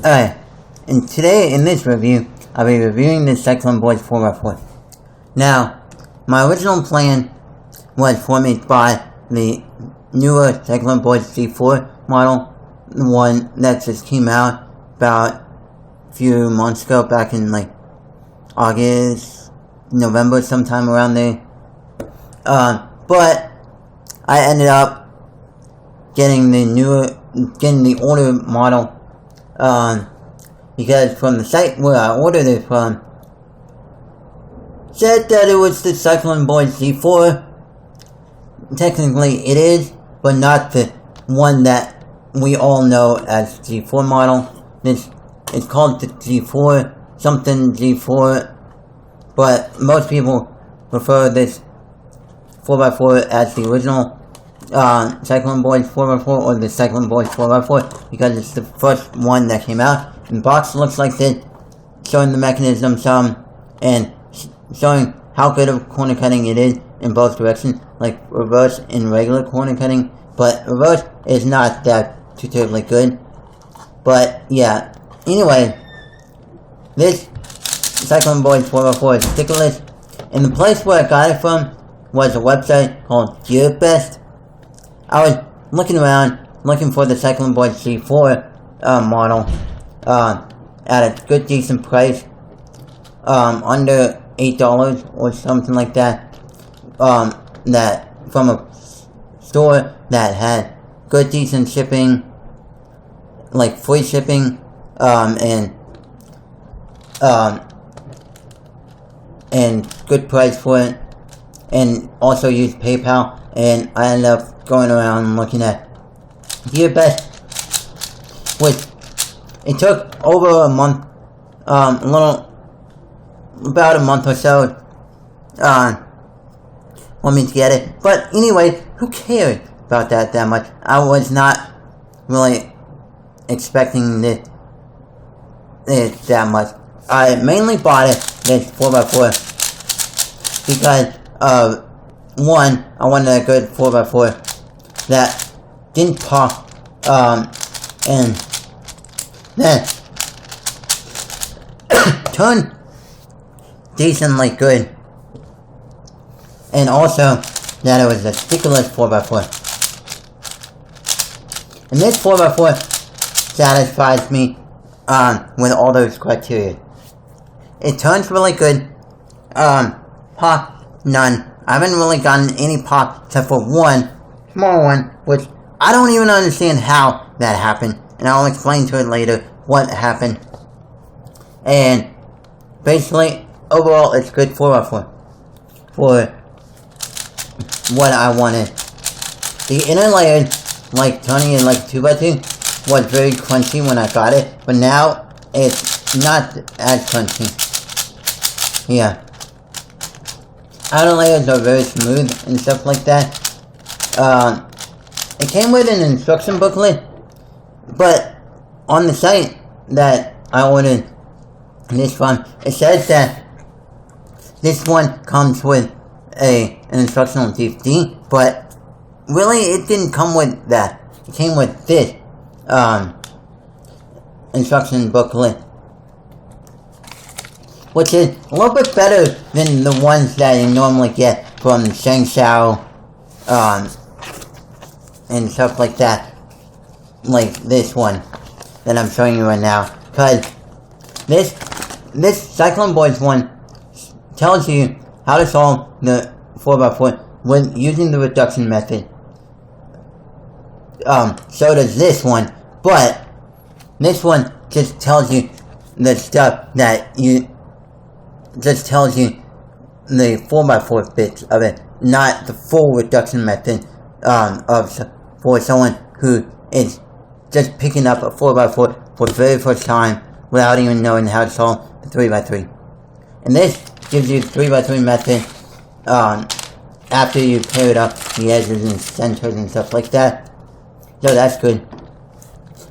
Alright, and today in this review, I'll be reviewing the Cyclone boards 4x4. Now, my original plan was for me to buy the newer Cyclone boards G4 model, the one that just came out about a few months ago, back in like August, November, sometime around there. But I ended up getting the older model. Because from the site where I ordered it from, said that it was the Cyclone board G4. Technically it is, but not the one that we all know as G4 model. It's called the G4, something G4, but most people prefer this 4x4 as the original Cyclone board 4x4 or the Cyclone board 4x4 because it's the first one that came out. And box looks like this, showing the mechanism some and showing how good of corner cutting it is in both directions, like reverse and regular corner cutting. But reverse is not that too terribly good. But yeah, anyway, this Cyclone board 4x4 is stickerless, and the place where I got it from was a website called GearBest. I was looking around, looking for the Cyclone board C4 model at a good decent price, under $8 or something like that, that from a store that had good decent shipping, like free shipping, and good price for it, and also used PayPal. And I ended up going around and looking at GearBest, which it took over a month, about a month or so, for me to get it. But anyway, who cared about that much? I was not really expecting it that much. I mainly bought it, this 4x4, because one, I wanted a good 4x4 that didn't pop, and that turned decently good, and also that it was a stickerless 4x4. And this 4x4 satisfies me with all those criteria. It turns really good. Pop, none. I haven't really gotten any pop except for one small one, which I don't even understand how that happened, and I'll explain to it later what happened. And basically, overall, it's good 4x4 for what I wanted. The inner layer, like turning it like 2x2, was very crunchy when I got it, but now it's not as crunchy. Yeah. Outer layers are very smooth and stuff like that. It came with an instruction booklet, but on the site that I ordered this from, it says that this one comes with an instructional DVD, but really it didn't come with that. It came with this instruction booklet, which is a little bit better than the ones that you normally get from Shangshao, and stuff like that, like this one that I'm showing you right now. Cause this Cyclone boards one tells you how to solve the 4x4 with using the reduction method. So does this one, but this one just tells you the stuff that just tells you the 4x4 bits of it, not the full reduction method for someone who is just picking up a 4x4 for the very first time without even knowing how to solve the 3x3. And this gives you the 3x3 method after you pair it up the edges and centers and stuff like that. So that's good.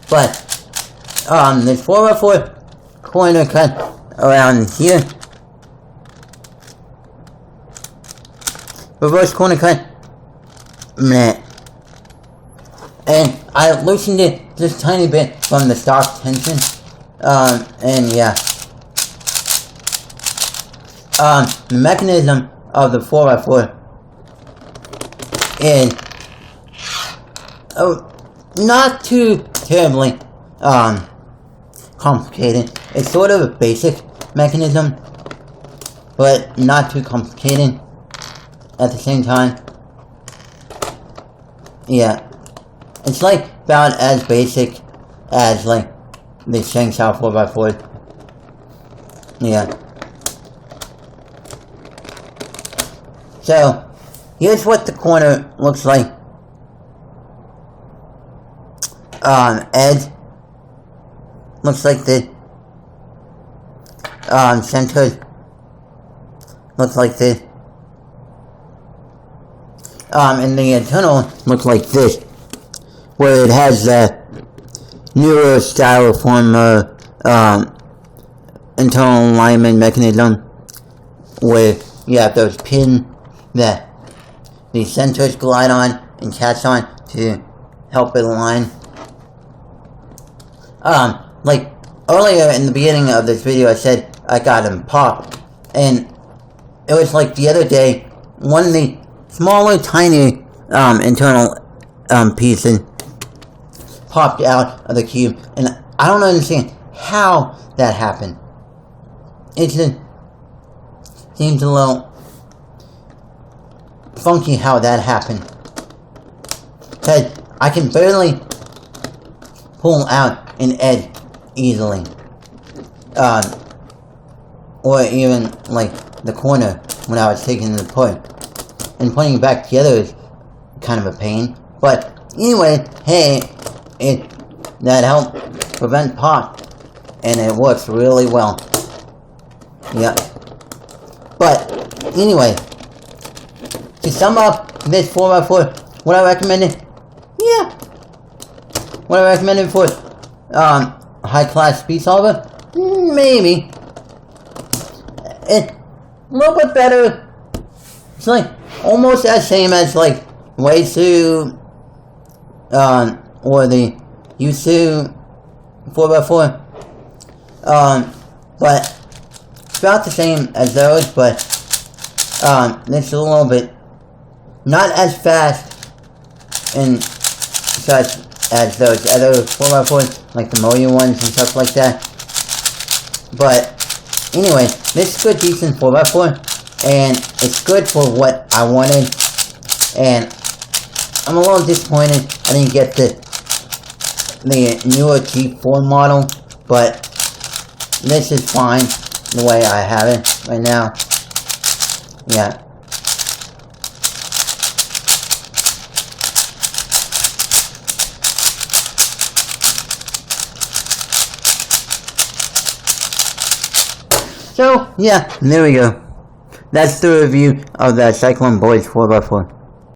But this 4x4 corner cut around here, reverse corner cut, meh. And I loosened it just a tiny bit from the stock tension, And yeah. The mechanism of the 4x4 is not too terribly complicated. It's sort of a basic mechanism, but not too complicated at the same time. Yeah. It's like about as basic as like the XuanG4 4x4. Yeah. So, here's what the corner looks like. Edge looks like this. Center looks like this. And the internal looks like this, where it has the newer styrofoam internal alignment mechanism, where you have those pins that the sensors glide on and catch on to help it align. Like earlier in the beginning of this video, I said I got them popped, and it was like the other day, one of the smaller, tiny internal pieces popped out of the cube, and I don't understand how that happened. It just seems a little funky how that happened, because I can barely pull out an edge easily, or even like the corner when I was taking it apart, and putting it back together is kind of a pain. But anyway, hey, that helped prevent pop, and it works really well. Yeah. But anyway, to sum up this 4x4, would I recommend it? Yeah. Would I recommend it for high-class speed solver? Maybe. It's a little bit better. It's like almost as same as like FeiYue or the FeiYue 4x4. But it's about the same as those, but it's a little bit not as fast and such as those other 4x4s, like the FeiYue ones and stuff like that. But anyway, this is a good, decent 4x4, and it's good for what I wanted. And I'm a little disappointed I didn't get the newer G4 model, but this is fine the way I have it right now. Yeah. So, yeah, there we go. That's the review of the Cyclone Boys 4x4.